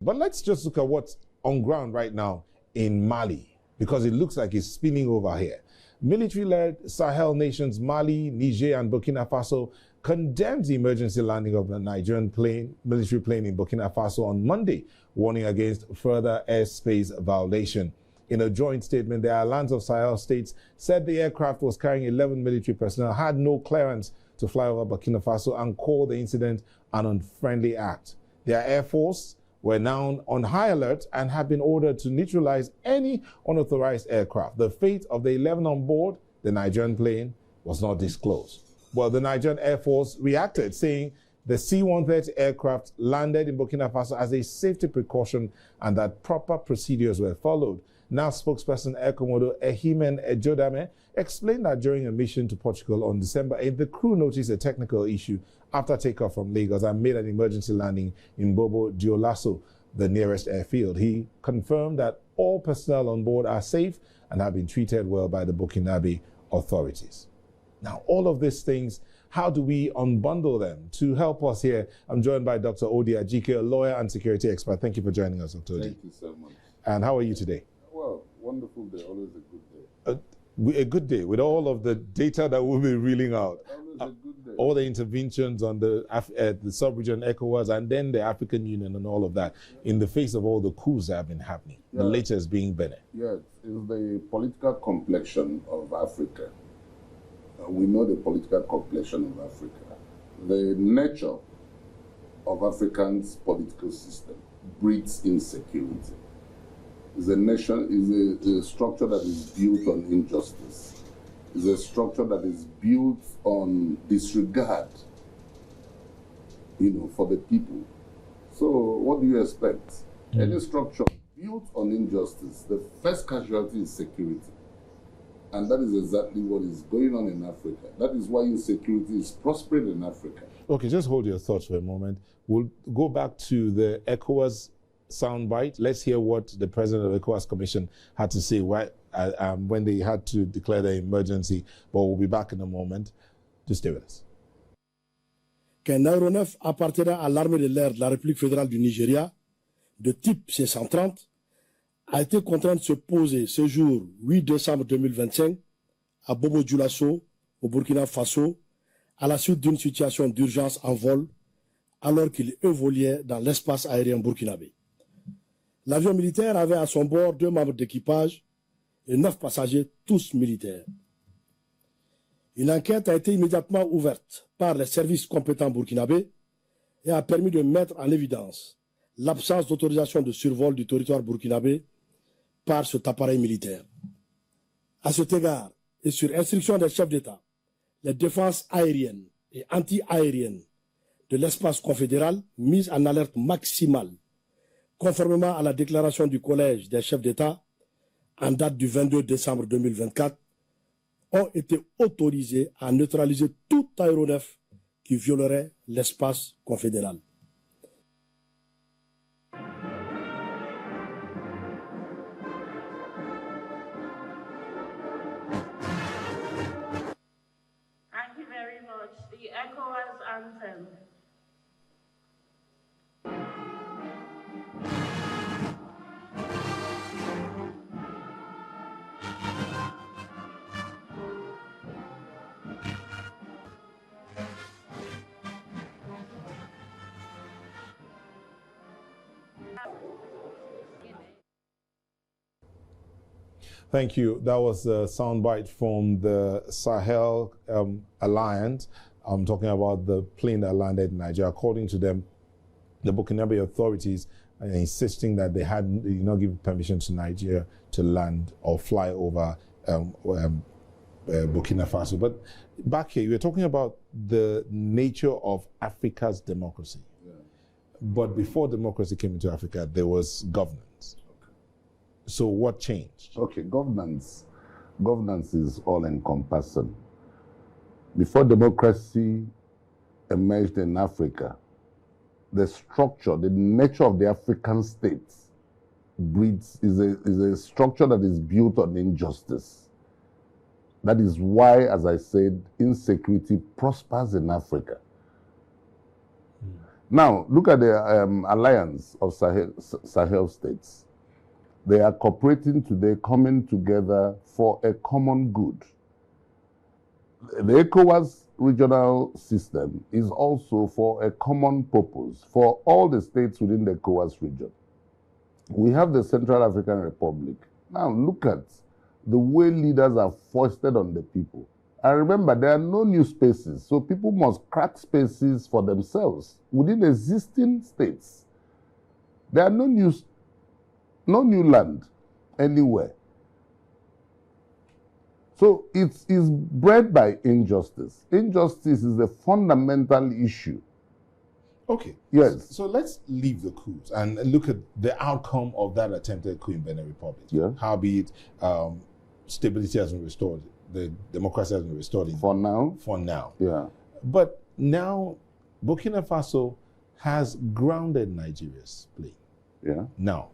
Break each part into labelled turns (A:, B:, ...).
A: But let's just look at what's on ground right now in Mali, because it looks like it's spinning over here. Military-led Sahel nations Mali, Niger, and Burkina Faso condemned the emergency landing of a Nigerian military plane in Burkina Faso on Monday, warning against further airspace violation. In a joint statement, the Alliance of Sahel states said the aircraft was carrying 11 military personnel, had no clearance to fly over Burkina Faso, and called the incident an unfriendly act. Their Air Force were now on high alert and have been ordered to neutralize any unauthorized aircraft. The fate of the 11 on board the Nigerian plane was not disclosed. Well, the Nigerian Air Force reacted, saying the C-130 aircraft landed in Burkina Faso as a safety precaution and that proper procedures were followed. Now, spokesperson Air Commodore Ehimen Ejodame explained that during a mission to Portugal on December 8th, the crew noticed a technical issue after takeoff from Lagos and made an emergency landing in Bobo-Dioulasso, the nearest airfield. He confirmed that all personnel on board are safe and have been treated well by the Burkinabé authorities. Now, all of these things, how do we unbundle them? To help us here, I'm joined by Dr Ody Ajike, a lawyer and security expert. Thank you for joining us, Dr Ody.
B: Thank you so much.
A: And how are you today?
B: Well, wonderful day, always a good day.
A: A good day, with all of the data that we'll be reeling out.
B: Always a good day.
A: All the interventions on the sub-region ECOWAS and then the African Union and all of that, in the face of all the coups that have been happening, the latest being Benin.
B: Yes, it's the political complexion of Africa. We know the political complexion of Africa. The nature of African's political system breeds insecurity. Is a structure that is built on injustice. Is a structure that is built on disregard, for the people. So what do you expect? Any structure built on injustice, the first casualty is security. And that is exactly what is going on in Africa. That is why insecurity is prospering in Africa.
A: Okay, just hold your thoughts for a moment. We'll go back to the ECOWAS soundbite. Let's hear what the president of the ECOWAS Commission had to say when they had to declare the emergency. But we'll be back in a moment. Just stay with us.
C: Qu'un aéronef appartenant à l'armée de l'air de la République fédérale du Nigeria, de type C-130, a été contraint de se poser ce jour 8 décembre 2025 à Bobo-Dioulasso, au Burkina Faso, à la suite d'une situation d'urgence en vol, alors qu'il évoluait dans l'espace aérien burkinabé. L'avion militaire avait à son bord 2 membres d'équipage et 9 passagers, tous militaires. Une enquête a été immédiatement ouverte par les services compétents burkinabés et a permis de mettre en évidence l'absence d'autorisation de survol du territoire burkinabé par cet appareil militaire. À cet égard, et sur instruction des chefs d'État, les défenses aériennes et anti-aériennes de l'espace confédéral mises en alerte maximale, conformément à la déclaration du Collège des chefs d'État, en date du 22 décembre 2024, ont été autorisés à neutraliser tout aéronef qui violerait l'espace confédéral.
D: Thank you very much. The ECOWAS anthem.
A: Thank you. That was a soundbite from the Sahel Alliance. I'm talking about the plane that landed in Nigeria. According to them, the Burkinabé authorities are insisting that they did not give permission to Nigeria to land or fly over Burkina Faso. But back here, you were talking about the nature of Africa's democracy.
B: Yeah.
A: But before democracy came into Africa, there was governance. So what changed?
B: Okay, governance is all-encompassing. Before democracy emerged in Africa, the structure, the nature of the African states is a structure that is built on injustice. That is why, as I said, insecurity prospers in Africa. Now, look at the alliance of Sahel states. They are cooperating today, coming together for a common good. The ECOWAS regional system is also for a common purpose for all the states within the ECOWAS region. We have the Central African Republic. Now, look at the way leaders are foisted on the people. And remember, there are no new spaces, so people must crack spaces for themselves within existing states. There are no new land anywhere. So it is bred by injustice. Injustice is a fundamental issue.
A: Okay.
B: Yes.
A: So let's leave the coups and look at the outcome of that attempted coup in Benin Republic.
B: Yeah.
A: Howbeit, stability has been restored. The democracy has been restored.
B: For now?
A: For now.
B: Yeah.
A: But now, Burkina Faso has grounded Nigeria's plane.
B: Yeah.
A: Now,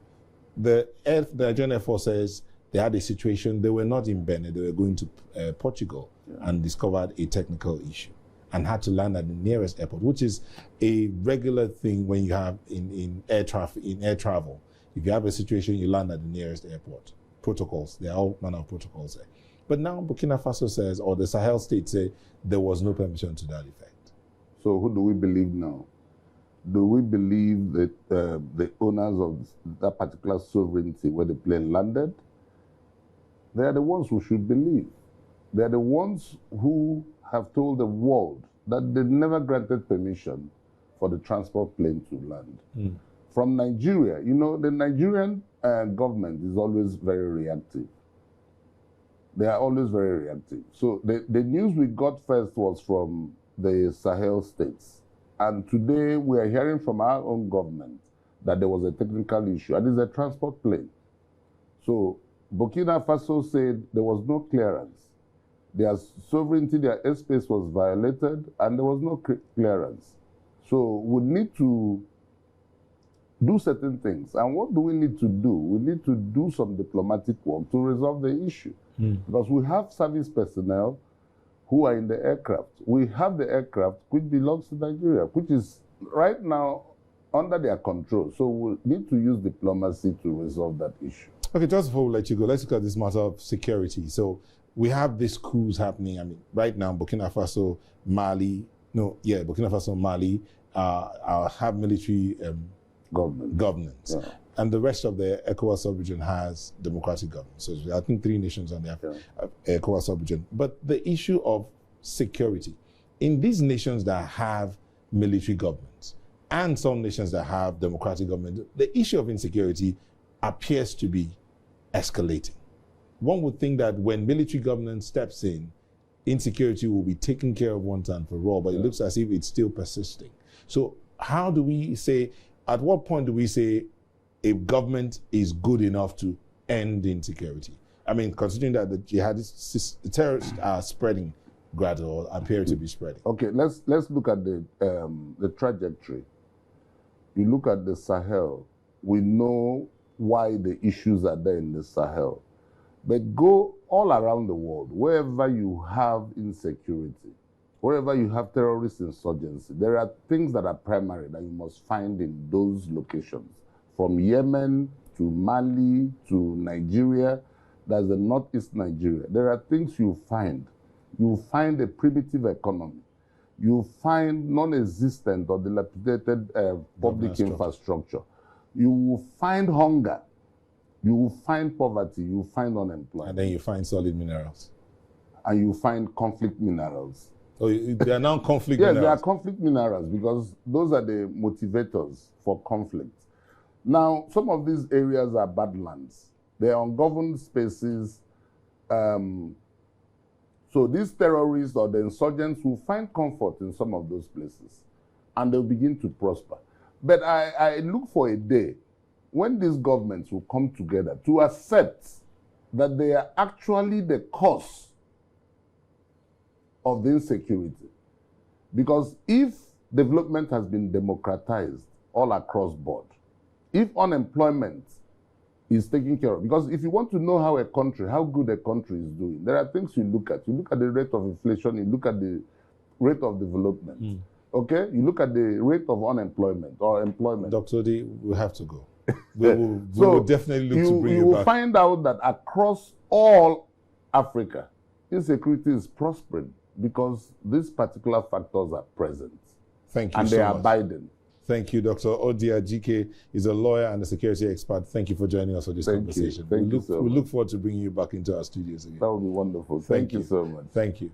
A: the Nigerian Air Force says they had a situation, they were not in Benin, they were going to Portugal, and discovered a technical issue and had to land at the nearest airport, which is a regular thing when you have in air travel. If you have a situation, you land at the nearest airport. Protocols, there are all manner of protocols there. But now Burkina Faso says, or the Sahel states say, there was no permission to that effect.
B: So who do we believe now? Do we believe that the owners of that particular sovereignty where the plane landed? They are the ones who should believe. They are the ones who have told the world that they never granted permission for the transport plane to land. From Nigeria, you know, the Nigerian government is always very reactive. They are always very reactive. So the news we got first was from the Sahel states. And today we are hearing from our own government that there was a technical issue, and it's a transport plane. So Burkina Faso said there was no clearance. Their sovereignty, their airspace was violated, and there was no clearance. So we need to do certain things. And what do we need to do? We need to do some diplomatic work to resolve the issue. Because we have service personnel who are in the aircraft. We have the aircraft which belongs to Nigeria, which is right now under their control. So we need to use diplomacy to resolve that issue. Okay,
A: just before we let you go, let's look at this matter of security. So we have these coups happening. I mean, right now, Burkina Faso, Mali, have military governance. Yeah. And the rest of the ECOWAS sub-region has democratic governance. So I think 3 nations on the ECOWAS sub-region. But the issue of security, in these nations that have military governments and some nations that have democratic government, the issue of insecurity appears to be escalating. One would think that when military governance steps in, insecurity will be taken care of once and for all, but it looks as if it's still persisting. So how do we say, at what point do we say a government is good enough to end insecurity? I mean, considering that the jihadists, the terrorists are spreading gradually, appear to be spreading.
B: Okay, let's look at the trajectory. You look at the Sahel, we know why the issues are there in the Sahel. But go all around the world, wherever you have insecurity, wherever you have terrorist insurgency, there are things that are primary that you must find in those locations. From Yemen to Mali to Nigeria, that's the northeast Nigeria. There are things you find. You find a primitive economy. You find non-existent or dilapidated public infrastructure. You will find hunger. You will find poverty. You will find unemployment.
A: And then you find solid minerals.
B: And you find conflict minerals.
A: So they are now conflict
B: minerals?
A: Yes,
B: they are conflict minerals because those are the motivators for conflict. Now, some of these areas are badlands. They are ungoverned spaces. So these terrorists or the insurgents will find comfort in some of those places, and they'll begin to prosper. But I look for a day when these governments will come together to accept that they are actually the cause of the insecurity. Because if development has been democratized all across board, if unemployment is taken care of, because if you want to know how good a country is doing, there are things you look at. You look at the rate of inflation, you look at the rate of development. Okay? You look at the rate of unemployment or employment.
A: Dr. Ody, we have to go. We will definitely look to bring you back.
B: You will find out that across all Africa, insecurity is prospering because these particular factors are present.
A: Thank you
B: and
A: so
B: they are
A: much.
B: abiding.
A: Thank you, Dr. Ody Ajike is a lawyer and a security expert. Thank you for joining us for this conversation.
B: Thank you so much.
A: We look forward to bringing you back into our studios again.
B: That would be wonderful. Thank you so much.
A: Thank you.